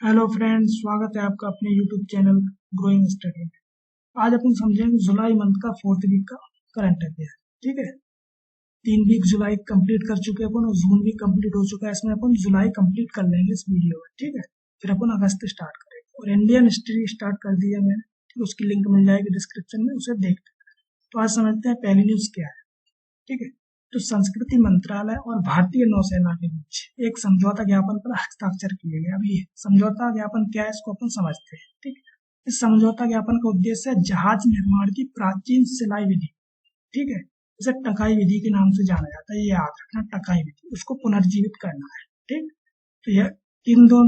Hello friends, स्वागत है आपका अपने यूट्यूब चैनल ग्रोइंग स्टडी में। आज अपन समझेंगे जुलाई मंथ का 4th वीक का करंट अफेयर। ठीक है, 3 वीक जुलाई कंप्लीट कर चुके हैं अपन और जून भी कंप्लीट हो चुका है। इसमें अपन जुलाई कंप्लीट कर लेंगे इस वीडियो में। ठीक है, फिर अपन अगस्त स्टार्ट करेंगे और इंडियन हिस्ट्री स्टार्ट कर दिया मैंने। ठीक, उसकी लिंक मिल जाएगी डिस्क्रिप्शन में, उसे देखते हैं। तो आज समझते हैं पहली न्यूज क्या है। ठीक है, तो संस्कृति मंत्रालय और भारतीय नौसेना के बीच एक समझौता ज्ञापन पर हस्ताक्षर किए गए। अभी समझौता ज्ञापन क्या है इसको अपन समझते हैं। ठीक है, इस समझौता ज्ञापन का उद्देश्य है जहाज निर्माण की प्राचीन सिलाई विधि, ठीक है, इसे टकाई विधि के नाम से जाना जाता है, ये याद रखना, टकाई विधि, उसको पुनर्जीवित करना है। ठीक, तो यह इन दो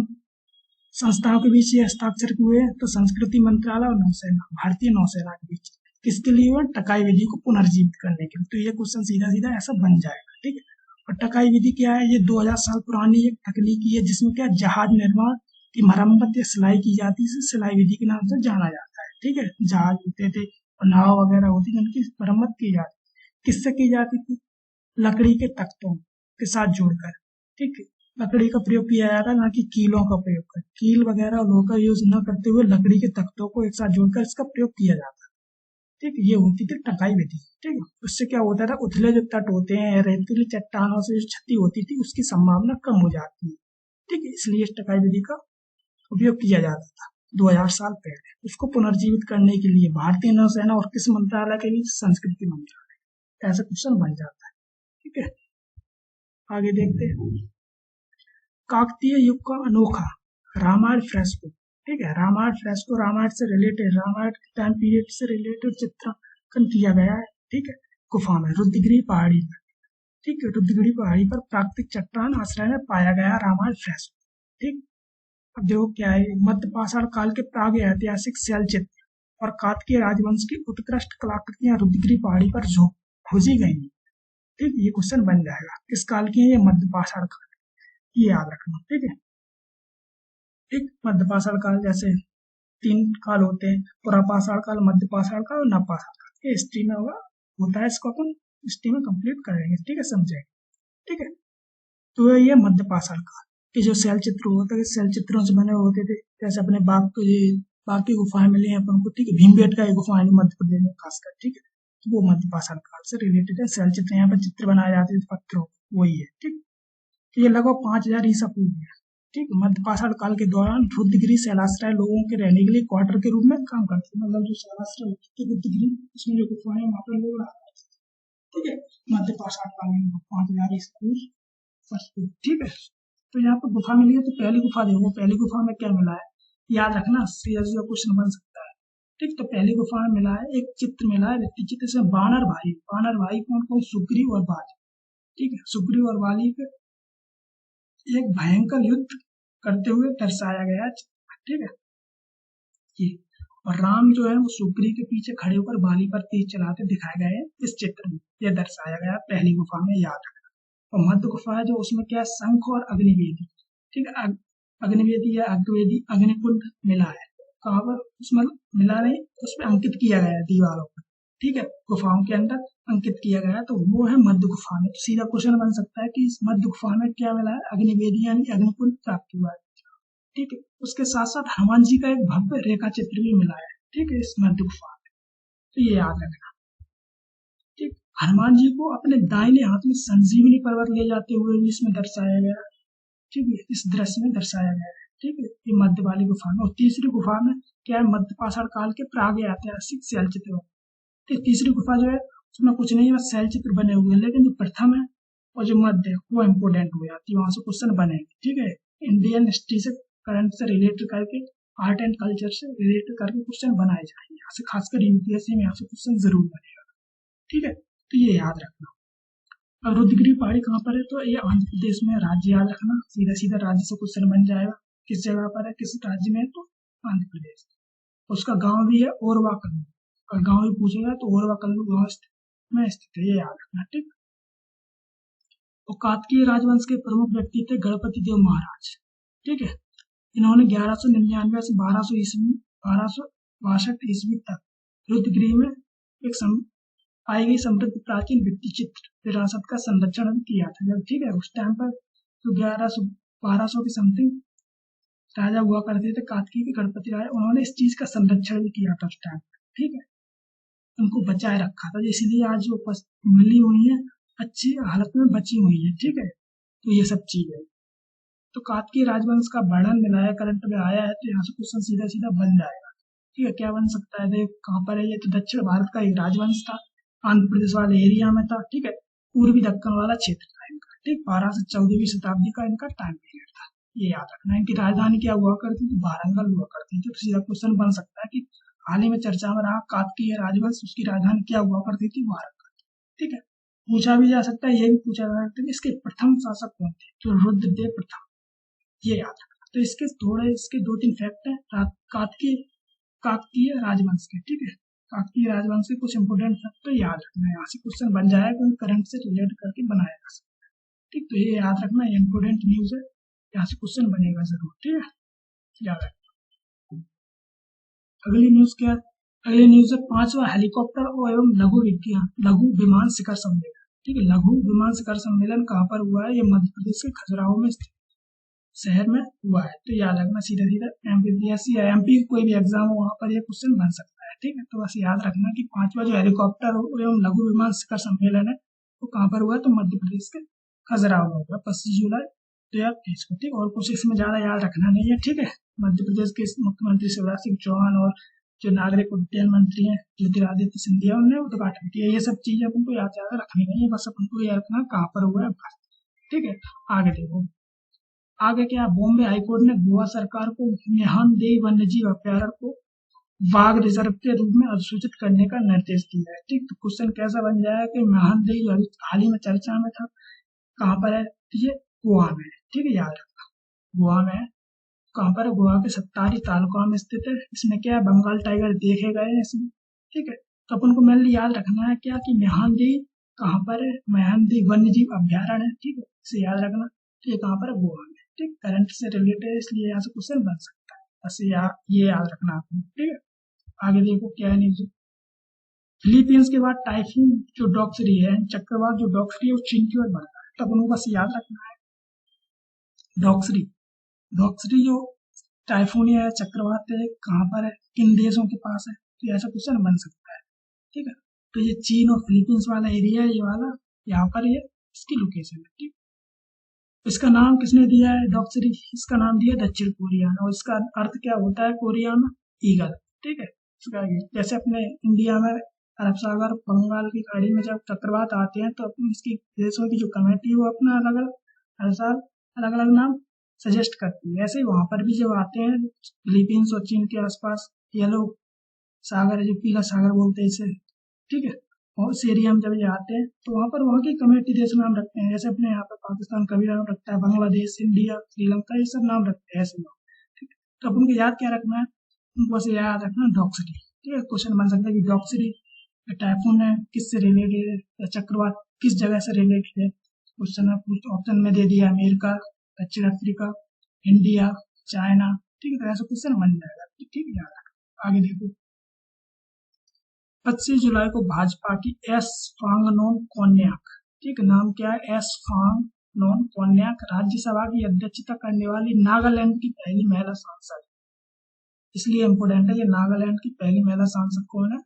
संस्थाओं के बीच ये हस्ताक्षर हुए हैं, तो संस्कृति मंत्रालय और नौसेना, भारतीय नौसेना के बीच किसके लिए हुआ? टकाई विधि को पुनर्जीवित करने के लिए। तो ये क्वेश्चन सीधा सीधा ऐसा बन जाएगा। ठीक है, और टकाई विधि क्या है? ये 2000 साल पुरानी एक तकनीकी है जिसमें क्या जहाज निर्माण की मरम्मत या सिलाई की जाती है। इसे सिलाई विधि के नाम से जाना जाता है। ठीक है, जहाज होते थे और नाव वगैरह होती थी, उनकी मरम्मत की जाती, किससे की जाती थी? लकड़ी के तख्तों के साथ जोड़कर। ठीक है, लकड़ी का प्रयोग किया जाता है, ना कि कीलों का प्रयोग कर, कील वगैरह लोहा का यूज न करते हुए लकड़ी के तख्तों को एक साथ जोड़कर इसका प्रयोग किया जाता है। ठीक है, ये होती थी टकाई विधि। ठीक है, उससे क्या होता था? उथले जो तट होते हैं, रेतीली चट्टानों से जो क्षति होती थी उसकी संभावना कम हो जाती है। ठीक है, इसलिए इस टकाई विधि का उपयोग किया जाता था 2000 साल पहले। उसको पुनर्जीवित करने के लिए भारतीय नौसेना और किस मंत्रालय के बीच? संस्कृति मंत्रालय। ऐसा क्वेश्चन बन जाता है। ठीक है, आगे देखते हैं। काकतीय युग का अनोखा रामायण फ्रेस्को। ठीक है, रामायण फ्रेस्को, रामायण से रिलेटेड, रामायण टाइम पीरियड से रिलेटेड चित्रांकन किया गया है। ठीक है, गुफा में रुद्रगिरी पहाड़ी पर। ठीक है, रुद्रगिरी पहाड़ी पर प्राकृतिक चट्टान आश्रय में पाया गया रामायण फ्रेस्को। ठीक, अब देखो क्या है, मध्य पाषाण काल के प्राग ऐतिहासिक शैल चित्र और काकतीय राजवंश की उत्कृष्ट कलाकृतियां रुद्रगिरी पहाड़ी पर जो खोजी गई। ठीक, ये क्वेश्चन बन जाएगा किस काल की है? ये मध्य पाषाण काल, ये याद रखना। ठीक है, ठीक, मध्य पाषाण काल जैसे 3 काल होते हैं, पुरापाषाण काल, मध्य पाषाण काल और नवपाषाण काल। ये हिस्ट्री में होता है, इसको अपन हिस्ट्री में कंप्लीट करेंगे। ठीक है, समझेंगे। ठीक है, तो ये मध्य पाषाण काल के जो शैल चित्र होते थे, शैल चित्रों से बने होते थे। जैसे अपने बाघ की गुफाएं मिली हैं अपन को। ठीक है, भीमबेटका की गुफा है मध्य प्रदेश में खासकर। ठीक है, तो वो मध्य पाषाण काल से रिलेटेड है। शैल चित्र, यहाँ पर चित्र बनाए जाते थे पत्थरों, वही है। ठीक, तो ये लगभग 5000 ईसा पूर्व है। ठीक, मध्य पाषाण काल के दौरान रुद्रगिरी शैलाश्रय लोगों के रहने के लिए क्वार्टर के रूप में काम करते थे। मतलब जो शैलाश्रय होते थे रुद्रगिरी, उसमें जो गुफाएं, वहाँ पर लोग रहा करते थे। ठीक है, मध्य पाषाण काल में 5000 ईसा पूर्व फर्स्ट पूर्व। ठीक है, तो यहाँ पर गुफा मिली है, तो पहली गुफा देखो, पहली गुफा में क्या मिला है? याद रखना, सीधा सीधा क्वेश्चन बन सकता है। ठीक, तो पहली गुफा में मिला है एक चित्र, मिला है व्यक्ति चित्र से बानर भाई। बानर भाई कौन कौन? सुग्रीव और बाली। ठीक है, सुग्रीव और बाली के एक भयंकर युद्ध करते हुए दर्शाया गया है। ठीक है, ये और राम जो है वो सुग्रीव के पीछे खड़े होकर बाली पर तीर चलाते दिखाए गए हैं इस चित्र में। यह दर्शाया गया पहली गुफा में, याद रखना। और मध्य गुफा है जो, उसमें क्या है? शंख और अग्निवेदी। ठीक है, अग्निवेदी या अग्निवेदी अग्निकुंड मिला है। कहाँ पर? उसमें मिला नहीं, उसमें अंकित किया गया है दीवारों पर। ठीक है, गुफाओं के अंदर अंकित किया गया है, तो वो है मध्य गुफा में। तो सीधा क्वेश्चन बन सकता है कि इस मध्य गुफा में क्या मिला है? अग्निवेदी यानी अग्निकुंड प्राप्त हुआ है। ठीक है, उसके साथ साथ हनुमान जी का एक भव्य रेखा चित्र भी मिला है। ठीक है, इस मध्य गुफा में, तो ये याद रखना। ठीक, हनुमान जी को अपने दाहिने हाथ में संजीवनी पर्वत ले जाते हुए भी इसमें दर्शाया गया है। ठीक है, इस दृश्य में दर्शाया गया है। ठीक है, ये मध्य वाली गुफा में। और तीसरी गुफा में क्या है? मध्य पाषाण काल के प्राग ऐतिहासिक शैल चित्र। ठीक, तीसरी गुफा जो है उसमें कुछ नहीं है, बस शैल चित्र बने हुए हैं। लेकिन जो प्रथम है और जो मध्य है वो इम्पोर्टेंट हो जाती है, वहां से क्वेश्चन बनेंगे। ठीक है, इंडियन हिस्ट्री से, करंट से रिलेटेड करके, आर्ट एंड कल्चर से रिलेटेड करके क्वेश्चन बनाए जाएंगे यहाँ से, खासकर यूपीएससी में यहाँ से क्वेश्चन जरूर बनेगा। ठीक है, तो ये याद रखना। और रुद्रगिरी पहाड़ी कहाँ पर है? तो ये आंध्र प्रदेश में, राज्य याद रखना। सीधा सीधा राज्य से क्वेश्चन बन जाएगा। किस जगह पर है, किस राज्य में है? तो आंध्र प्रदेश। उसका गांव भी है ओरवा कल्लू। अगर गांव भी पूछेगा तो ओरवा कल्लू गांव में स्थित है, ये याद रखना। ठीक, और काकतीय राजवंश के प्रमुख व्यक्ति थे गणपति देव महाराज। ठीक है, इन्होंने 1199 से 1262 ईस्वी तक रुद्रगिरी में एक पाई गई समृद्ध प्राचीन भित्ति चित्र विरासत का संरक्षण किया था। जब ठीक है, उस टाइम पर तो 1200 के समथिंग राजा हुआ करते थे कार्तिकेय के गणपति राय, उन्होंने इस चीज का संरक्षण भी किया था उस टाइम, ठीक है, उनको बचाए रखा था, इसीलिए आज वो मिली हुई है, अच्छी हालत में बची हुई है, ठीक है। तो ये सब चीज है। तो कार्तिकेय राजवंश का वर्णन मिला है, करंट में आया है, तो यहाँ से क्वेश्चन सीधा सीधा बन जाएगा, ठीक है। क्या बन सकता है, देख कहाँ पर है ये, तो दक्षिण भारत का एक राजवंश था, आंध्र प्रदेश वाले एरिया में था, ठीक है, पूर्वी दक्कन वाला क्षेत्र था इनका, ठीक, 12 से 14वीं शताब्दी का इनका टाइम पीरियड था, ये याद रखना। इनकी राजधानी क्या हुआ करती थी, वारंगल हुआ करती थी। तो सीधा क्वेश्चन बन सकता है कि हाल ही में चर्चा में रहा कार्तिकेय राजवंश, उसकी राजधानी क्या हुआ करती थी, वारंगल, ठीक है। पूछा भी जा सकता है, ये भी पूछा जा सकता है कि इसके प्रथम शासक कौन थे, तो रुद्रदेव प्रथम, ये याद रखना। तो इसके 2-3 फैक्ट है काकतीय राजवंश के, ठीक है, काकतीय राजवंश के कुछ इंपोर्टेंट फैक्ट तो याद रखना है, यहाँ से क्वेश्चन बन जाएगा, करंट से रिलेट करके बनाया जा सकता है, ठीक। तो ये याद रखना, ये इंपोर्टेंट न्यूज है, यहाँ से क्वेश्चन बनेगा जरूर, ठीक है, याद रखना। अगली न्यूज क्या है, अगली न्यूज है 5वां हेलीकॉप्टर एवं लघु विमान शिखर सम्मेलन, ठीक है। लघु विमान शिखर सम्मेलन कहाँ पर हुआ है, ये मध्य प्रदेश के खजुराहो में शहर में हुआ है, तो याद रखना। सीधा सीधा एमपीपीएससी या एमपी कोई भी एग्जाम हो वहाँ पर ये क्वेश्चन बन सकता है, ठीक है। तो बस याद रखना कि 5वां जो हेलीकॉप्टर एवं लघु विमान शिखर सम्मेलन है वो कहाँ पर हुआ है, तो मध्य प्रदेश के खजुराहो में हुआ 25 जुलाई 2023 को, ठीक। और कुछ इसमें ज्यादा याद रखना नहीं है, ठीक है। मध्य प्रदेश के मुख्यमंत्री शिवराज सिंह चौहान और जो नागरिक उड्डयन मंत्री हैं ज्योतिरादित्य सिंधिया, उन्होंने उद्घाटन किया। ये सब चीजें अपन को याद ज्यादा रखनी नहीं है, बस अपन को याद रखना कहाँ पर हुआ है, ठीक है। आगे देखो, आगे क्या, बॉम्बे हाईकोर्ट ने गोवा सरकार को मेहानदेई वन्यजीव अभ्यारण्य को बाघ रिजर्व के रूप में अधिसूचित करने का निर्देश दिया है, ठीक। तो क्वेश्चन कैसा बन जाएगा कि मेहानदेई हाल ही में चर्चा में था, कहाँ पर है, ये गोवा में है, ठीक है, याद रखना गोवा में है। कहाँ पर है, गोवा के सत्तारी तालुका में स्थित है। इसमें क्या है, बंगाल टाइगर देखे गए हैं इसमें, ठीक है। तो अपन को मेनली याद रखना है क्या कि मेहानदेई कहाँ पर है, मेहानदेई वन्यजीव अभ्यारण्य है, ठीक है, इसे याद रखना। तो ये कहाँ पर है, गोवा में, ठीक। करंट से रिलेटेड है, इसलिए यहाँ से क्वेश्चन बन सकता है, बस ये याद रखना आपको, ठीक है। आगे देखो क्या है न्यूज, फिलीपींस के बाद टाइफून जो डॉक्सरी है, चक्रवात जो डॉक्सरी है वो चीन की ओर बढ़ रहा है, तो अपन को बस याद रखना है डॉक्सरी, डॉक्सरी जो टाइफून या चक्रवात है कहाँ पर है, किन देशों के पास है, तो ऐसा क्वेश्चन बन सकता है, ठीक है। तो ये चीन और फिलीपींस वाला एरिया है, ये वाला यहाँ पर ये इसकी लोकेशन है, ठीक। इसका नाम किसने दिया है, डॉक्सरी, इसका नाम दिया दक्षिण कोरिया ने, और इसका अर्थ क्या होता है कोरिया में, ईगल, ठीक है। इसका जैसे अपने इंडिया में अरब सागर बंगाल की खाड़ी में जब चक्रवात आते हैं तो अपनी इसकी देशों की जो कमेटी है वो अपना अलग अलग हर साल अलग अलग नाम सजेस्ट करती है, ऐसे ही वहां पर भी जब आते हैं फिलीपींस और चीन के आसपास येलो सागर है, जो पीला सागर बोलते हैं इसे, ठीक है, और उस एरिया में जब ये आते हैं तो वहाँ पर वहाँ की कम्युनिटी देश नाम रखते हैं, जैसे अपने यहाँ पर पाकिस्तान का भी नाम रखता है, बांग्लादेश, इंडिया, श्रीलंका, ये सब नाम रखते हैं ऐसे लोग, ठीक है। तो अब उनको याद क्या रखना है, उनको बस याद रखना डॉक्सरी, ठीक है। क्वेश्चन बन सकता है कि डॉक्सरी टाइफून है किससे रिलेटेड है, या चक्रवात किस जगह से रिलेटेड है। क्वेश्चन ऑप्शन में दे दिया अमेरिका, दक्षिण अफ्रीका, इंडिया, चाइना, ठीक है। तो ऐसा क्वेश्चन बन जाएगा, ठीक है, याद रखना। आगे देखो, 25 जुलाई को भाजपा की एस फांगनोन कोन्याक, ठीक है, नाम क्या है, एस फांगनोन कोन्याक, राज्यसभा की अध्यक्षता करने वाली नागालैंड की पहली महिला सांसद, इसलिए इम्पोर्टेंट है ये, नागालैंड की पहली महिला सांसद कौन है,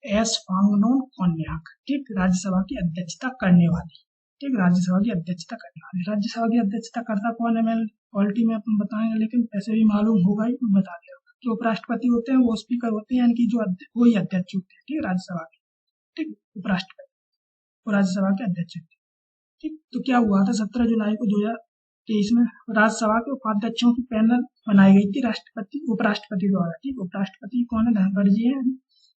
एस फांगनोन कोन्याक, ठीक, राज्यसभा की अध्यक्षता करने वाली, ठीक, राज्यसभा की अध्यक्षता करने वाली। राज्यसभा की अध्यक्षता करता कौन है, मैं क्वालिटी में अपन बताएंगे, लेकिन पैसे भी मालूम होगा ही, बता दे। जो उपराष्ट्रपति होते हैं वो स्पीकर होते हैं, यानी कि जो वही अध्यक्ष होते हैं, ठीक है, राज्यसभा के, ठीक, उपराष्ट्रपति वो राज्यसभा के अध्यक्ष होते हैं, ठीक। तो क्या हुआ था, 17 जुलाई को 2023 में राज्यसभा के उपाध्यक्षों की पैनल बनाई गई थी उपराष्ट्रपति द्वारा, ठीक। उपराष्ट्रपति कौन है, धनखड़ जी है,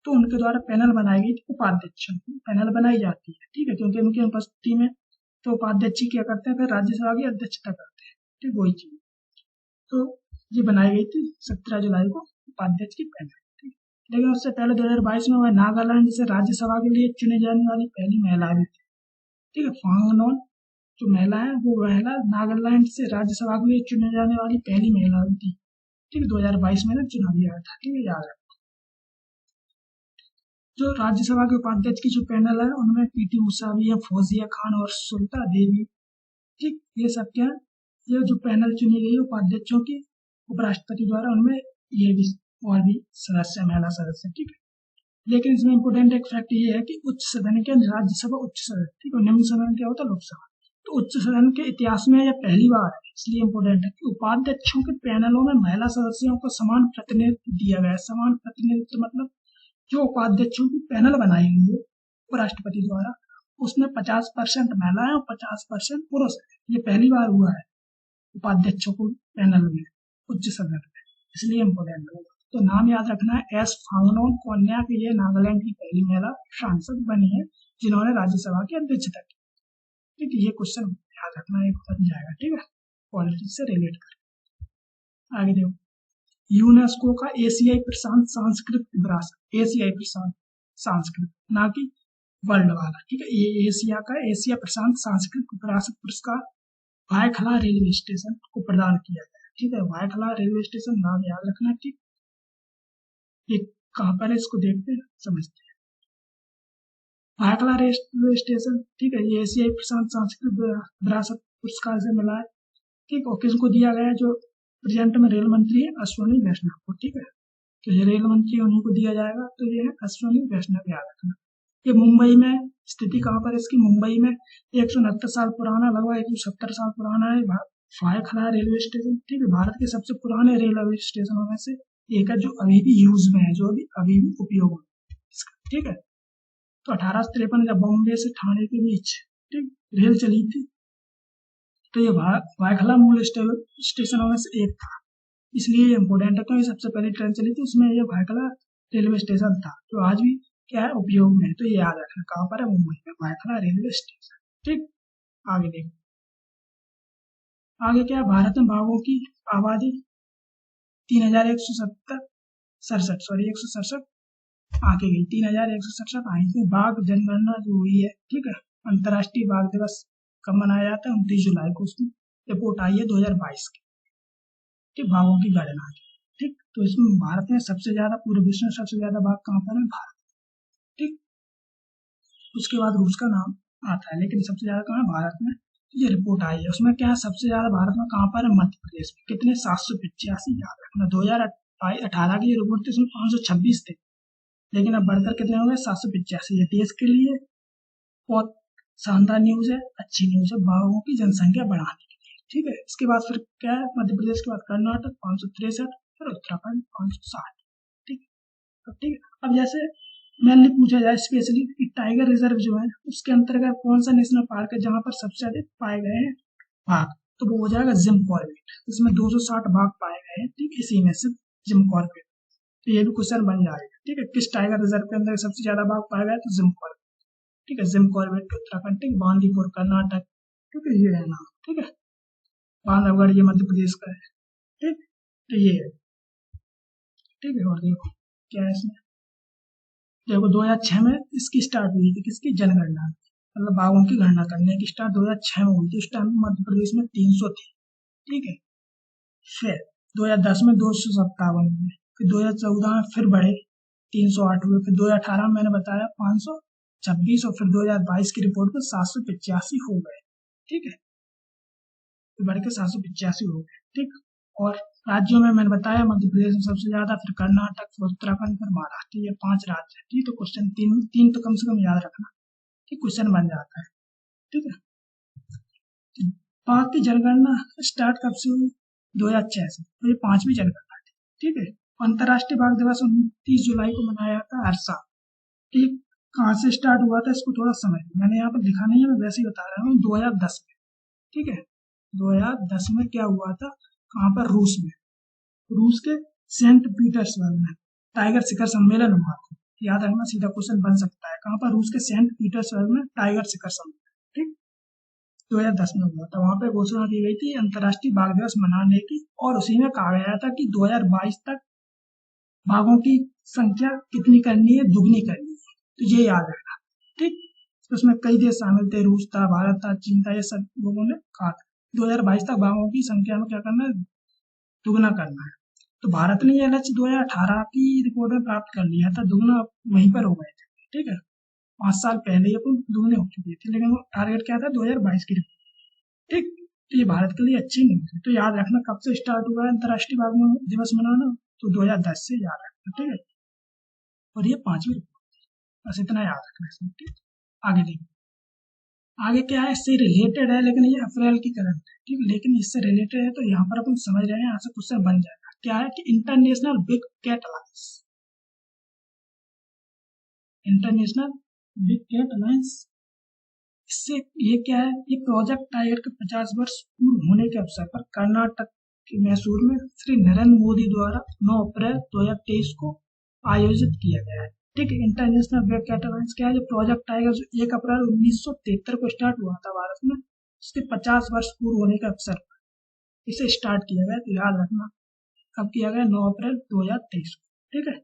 तो उनके द्वारा पैनल बनाई गई थी, उपाध्यक्षों की पैनल बनाई जाती है, ठीक है, क्योंकि उनकी उपस्थिति में तो उपाध्यक्ष क्या करते हैं, फिर राज्यसभा की अध्यक्षता करते हैं, ठीक, वही चीज। तो ये बनाई गई थी 17 जुलाई को उपाध्यक्ष की पैनल, ठीक। लेकिन उससे पहले 2022 में वह नागालैंड से राज्यसभा के लिए चुने जाने वाली पहली महिला भी थी, ठीक है। फांगनोन जो महिला है वो महिला नागालैंड से राज्यसभा के लिए चुने जाने वाली पहली महिला भी थी, ठीक, 2022 में चुना गया था, ठीक है, याद रखना। जो राज्यसभा के उपाध्यक्ष की जो पैनल है उनमें पीटी उषा भी है, फौजिया खान और सुल्ता देवी, ठीक, ये सब क्या है, ये जो पैनल चुनी गई है उपाध्यक्षों की उपराष्ट्रपति द्वारा उनमें ये भी और भी सदस्य, महिला सदस्य, ठीक है। लेकिन इसमें इम्पोर्टेंट एक फैक्ट ये है कि उच्च सदन के राज्यसभा उच्च सदन, ठीक है, निम्न सदन क्या होता है, लोकसभा। तो उच्च सदन के इतिहास में यह पहली बार है, इसलिए इम्पोर्टेंट है कि उपाध्यक्षों के पैनलों में महिला सदस्यों को समान प्रतिनिधित्व दिया गया है। समान प्रतिनिधित्व मतलब जो उपाध्यक्षों की पैनल बनाई हुई है उपराष्ट्रपति द्वारा, उसमें 50% महिलाएं और 50% पुरुष है। ये पहली बार हुआ है उपाध्यक्षों को पैनल में उच्च सदन में, इसलिए इम्पोर्टेंट है। तो नाम याद रखना है, एस फांगनोन कोन्याक, ये नागालैंड की पहली महिला सांसद बनी है जिन्होंने राज्यसभा की अध्यक्षता की। ठीक है, ये क्वेश्चन याद रखना, एक बन जाएगा, ठीक है, पॉलिटिक्स से रिलेट कर। आगे देखो, यूनेस्को का एशियाई प्रशांत सांस्कृतिक विरासत, एशियाई प्रशांत सांस्कृतिक, ना कि वर्ल्ड वाला, ठीक है। ये एशिया का एशिया प्रशांत सांस्कृतिक विरासत पुरस्कार भायखला रेलवे स्टेशन को प्रदान किया गया, ठीक है। भायखला रेलवे स्टेशन नाम याद रखना, ठीक। ये कहाँ पर है, इसको देखते हैं, समझते हैं। भायखला रेलवे स्टेशन, ठीक है, ये एशियाई प्रशांत सांस्कृतिक विरासत पुरस्कार से मिला है, ठीक। और किसको दिया गया है, जो प्रेजेंट में रेल मंत्री है अश्विनी वैष्णव को, ठीक है। तो ये रेल मंत्री उन्हीं को दिया जाएगा, तो ये है अश्विनी वैष्णव, याद रखना। ये मुंबई में स्थिति कहाँ पर है इसकी, मुंबई में 169 साल पुराना, लगभग 170 साल पुराना है भायखला रेलवे स्टेशन, ठीक है। भारत के सबसे पुराने रेलवे स्टेशनों में से एक है, जो अभी भी यूज में है, जो अभी भी उपयोग में है, ठीक है। तो 1853 जब बॉम्बे से ठाणे के बीच, ठीक, रेल चली थी, तो ये भायखला मूल स्टेशनों में से एक था, इसलिए इम्पोर्टेंट है, क्योंकि सबसे पहले ट्रेन चली थी उसमें ये भायखला रेलवे स्टेशन था, जो आज भी क्या है, उपयोग में है। तो ये याद रखना, कहाँ पर है, मुंबई में भायखला रेलवे स्टेशन, ठीक। आगे देखो, आगे क्या है, भारत में बाघों की आबादी 3167 आके गई, 3167 आई थी। बाघ जनगणना जो हुई है, ठीक है, अंतर्राष्ट्रीय बाघ दिवस कब मनाया जाता है, 29 जुलाई को उसकी रिपोर्ट आई है 2022 की, ठीक, बाघों की गणना की, ठीक। तो इसमें भारत में सबसे ज्यादा, पूरे विश्व में सबसे ज्यादा बाघ कहाँ पर है, भारत, ठीक। उसके बाद रूस का नाम आता है, लेकिन सबसे ज्यादा कहाँ है, भारत में। ये रिपोर्ट आई है, उसमें क्या है, सबसे ज्यादा भारत में कहाँ पर है, मध्य प्रदेश में, कितने, 785, याद रखना। 2018 की रिपोर्ट थी, उसमें 526 थे, लेकिन अब बढ़कर कितने हो गए, 785। ये देश के लिए बहुत शानदार न्यूज है, अच्छी न्यूज है, बाघों की जनसंख्या बढ़ाने के लिए, ठीक है। इसके बाद फिर क्या है, मध्य प्रदेश के बाद कर्नाटक 563, फिर उत्तराखंड 560, ठीक है। ठीक है, अब जैसे मेनली पूछा जाए स्पेशली कि टाइगर रिजर्व जो है उसके अंतर्गत कौन सा नेशनल पार्क है जहां पर सबसे अधिक पाए गए हैं बाघ, तो वो हो जाएगा जिम कॉर्बेट, इसमें 260 बाघ पाए गए हैं, ठीक, इसी में से जिम कॉर्बेट। तो ये भी क्वेश्चन बन जाएगा, ठीक है, किस टाइगर रिजर्व के अंदर सबसे ज्यादा बाघ पाए गए, तो जिम कॉर्बेट, ठीक है, जिम कॉर्बेट उत्तराखंड, ठीक, बांदीपुर कर्नाटक, ठीक है, ये है नाम, ठीक है, बांधवगढ़ ये मध्य प्रदेश का है, ठीक। तो ये है, ठीक है। और देखो क्या है इसमें, देखो 2006 में इसकी स्टार्ट हुई थी, किसकी, जनगणना, मतलब बाघों की गणना करने की स्टार्ट 2006 में हुई थी। उस टाइम मध्य प्रदेश में 300 थे, ठीक है। फिर 2010 में 257 हुए, फिर 2014 में फिर बढ़े 308 हुए, फिर 2018 में मैंने बताया 526, और फिर 2022 की रिपोर्ट में 785 हो गए, ठीक है, फिर बढ़ के 785 हो गए, ठीक। और राज्यों में मैंने बताया मध्य प्रदेश में सबसे ज्यादा, फिर कर्नाटक, फिर उत्तराखंड, फिर महाराष्ट्र, ये 5 राज्य है, ठीक। तो क्वेश्चन तीन तो कम से कम याद रखना, ठीक, क्वेश्चन बन जाता है, ठीक है। बाघ की जनगणना स्टार्ट कब से हुई, 2006 से, तो ये 5वीं जनगणना थी, ठीक है। अंतर्राष्ट्रीय बाघ दिवस 29 जुलाई को मनाया जाता है हर साल, ठीक। कहाँ से स्टार्ट हुआ था इसको थोड़ा समझ, मैंने यहाँ पर लिखा नहीं है, मैं वैसे ही बता रहा हूँ, 2010 में, ठीक है, 2010 में क्या हुआ था, कहाँ पर, रूस में, रूस के सेंट पीटर्सबर्ग में टाइगर शिखर सम्मेलन हुआ था, याद रखना, सीधा क्वेश्चन बन सकता है, कहाँ पर, रूस के सेंट पीटर्सबर्ग में टाइगर शिखर सम्मेलन, ठीक, 2010 में हुआ था। वहां पे घोषणा की गई थी अंतर्राष्ट्रीय बाघ दिवस मनाने की, और उसी में कहा गया था कि 2022 तक बाघों की संख्या कितनी करनी है, दुगनी करनी है, तो ये याद रखना, ठीक। उसमें कई देश शामिल थे, रूस था, भारत था, चीन था, ये सब लोगों ने कहा था 2022 तक बाघों की संख्या में क्या करना है, दुगना करना है। तो भारत ने यह लक्ष्य 2018 की रिपोर्ट में प्राप्त कर लिया था, दुगना वहीं पर हो गए थे, ठीक है, 5 साल पहले ही अपन दुगने हो चुके थे, लेकिन वो टारगेट क्या था, 2022 की रिपोर्ट, ठीक। तो ये भारत के लिए अच्छी न्यूज़ है। तो याद रखना कब से स्टार्ट हुआ है अंतर्राष्ट्रीय बाघ दिवस मनाना, तो 2010 से याद रखना, ठीक है। और ये 5वीं रिपोर्ट, बस इतना याद रखना इसमें, ठीक। आगे देखो, आगे क्या है, इससे रिलेटेड है लेकिन ये अप्रैल की करंट है, ठीक। लेकिन इससे रिलेटेड है तो यहाँ पर अपन समझ रहे हैं, यहाँ से क्वेश्चन बन जाएगा। क्या है कि International Big Cat Alliance, International Big Cat Alliance, इससे ये क्या है, ये प्रोजेक्ट टाइगर के 50 वर्ष पूर्ण होने के अवसर पर कर्नाटक के मैसूर में श्री नरेंद्र मोदी द्वारा 9 अप्रैल 2023 को आयोजित किया गया है, ठीक है। इंटरनेशनल बिग कैट अलायंस क्या है, जो प्रोजेक्ट टाइगर जो 1 अप्रैल 1973 को स्टार्ट हुआ था भारत में, उसके 50 वर्ष पूर्ण होने के अवसर पर इसे स्टार्ट किया गया। तो याद रखना कब किया गया, 9 अप्रैल 2023 को, ठीक है।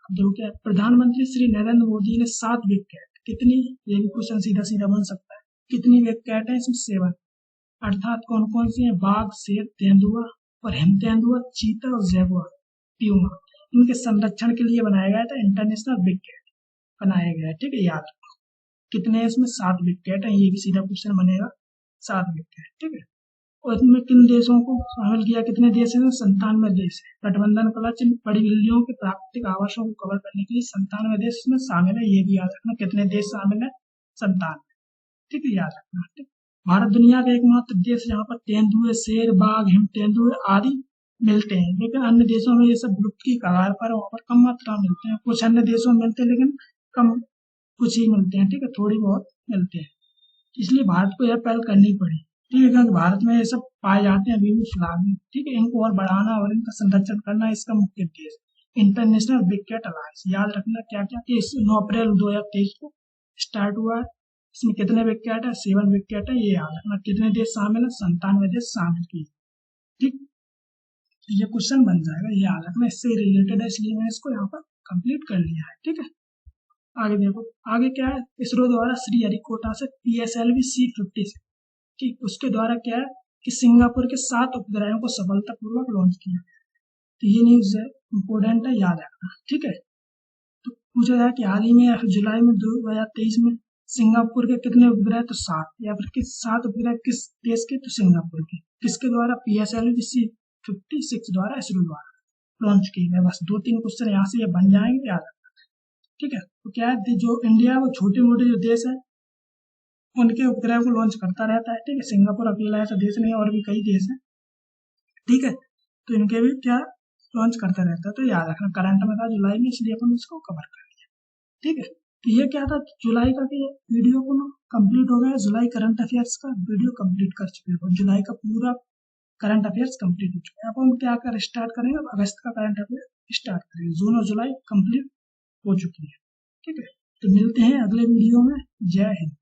जो क्या प्रधानमंत्री श्री नरेंद्र मोदी ने 7 बिग कैट, कितनी, ये भी क्वेश्चन सीधा सीधा बन सकता है, कितनी बिग कैट है इसमें, 7, अर्थात कौन कौन सी है, बाघ, शेर, तेंदुआ और हिम तेंदुआ, चीता और जैगुआर, प्यूमा, इनके संरक्षण के लिए बनाया गया था इंटरनेशनल बिग कैट बनाया गया है, ठीक है। याद रखो कितने हैं इसमें, 7 बिग कैट है, ये भी सीधा क्वेश्चन बनेगा, 7 बिग कैट, ठीक है। और इसमें किन देशों को शामिल किया, कितने देश हैं, 97 देश है। गठबंधन क्लच इन बड़ी बिल्लियों के प्राकृतिक आवासों को कवर करने के लिए 97 देश इसमें शामिल है, ये भी याद रखना कितने देश शामिल है, 97, ठीक है, याद रखना, ठीक। भारत दुनिया का एकमात्र देश जहाँ पर तेंदुए, शेर, बाघ, हिम तेंदुए आदि मिलते हैं, लेकिन अन्य देशों में ये सब विलुप्त की कगार पर, वहाँ पर कम मात्रा में मिलते हैं। कुछ अन्य देशों में मिलते हैं लेकिन कम, कुछ ही मिलते हैं, ठीक है, थोड़ी बहुत मिलते हैं। इसलिए भारत को यह पहल करनी पड़ी, ठीक है, क्योंकि भारत में ये सब पाए जाते हैं अभी भी फिलहाल में, ठीक है। इनको और बढ़ाना और इनका संरक्षण करना इसका मुख्य उद्देश्य। इंटरनेशनल बिग कैट अलायंस, याद रखना क्या क्या, कि 9 अप्रैल 2023 को स्टार्ट हुआ है। इसमें कितने बिग कैट है, 7 बिग कैट है, ये याद रखना। कितने देश शामिल है, 97 देश शामिल किए, ठीक। ये क्वेश्चन बन जाएगा, ये याद रखना, इससे रिलेटेड है, इसलिए मैंने इसको यहाँ पर कंप्लीट कर लिया है, ठीक है। आगे देखो, आगे क्या है, इसरो द्वारा श्रीहरिकोटा से PSLV C-50, ठीक, उसके द्वारा क्या है कि सिंगापुर के 7 उपग्रहों को सफलतापूर्वक लॉन्च किया। तो ये न्यूज है, इंपोर्टेंट है, याद रखना, ठीक है। तो पूछा जाए कि हाल ही में या फिर जुलाई में 2023 में सिंगापुर के कितने उपग्रह, तो 7, या फिर किस 7 उपग्रह किस देश के, तो सिंगापुर के, किसके द्वारा, PSLV C-56 द्वारा, इसरो द्वारा लॉन्च किए गए। बस 2-3 क्वेश्चन यहाँ से ये बन जाएंगे, याद रखना, ठीक है। तो क्या है, जो इंडिया है वो छोटे मोटे जो देश है उनके उपग्रह को लॉन्च करता रहता है, ठीक है। सिंगापुर अकेला ऐसा देश नहीं है, और भी कई देश है, ठीक है। तो इनके भी क्या लॉन्च करता रहता है। तो याद रखना करंट में था जुलाई में, इसलिए अपन इसको कवर कर लिया, ठीक है। तो ये क्या था जुलाई का, कि वीडियो को ना कंप्लीट हो गया, जुलाई करंट अफेयर्स का वीडियो कंप्लीट कर चुके हैं, जुलाई का पूरा करंट अफेयर्स कंप्लीट हो चुका है। अब हम क्या कर स्टार्ट करेंगे, अगस्त का करंट अफेयर स्टार्ट करेंगे। जून और जुलाई कंप्लीट हो चुकी है, ठीक है। तो मिलते हैं अगले वीडियो में, जय हिंद।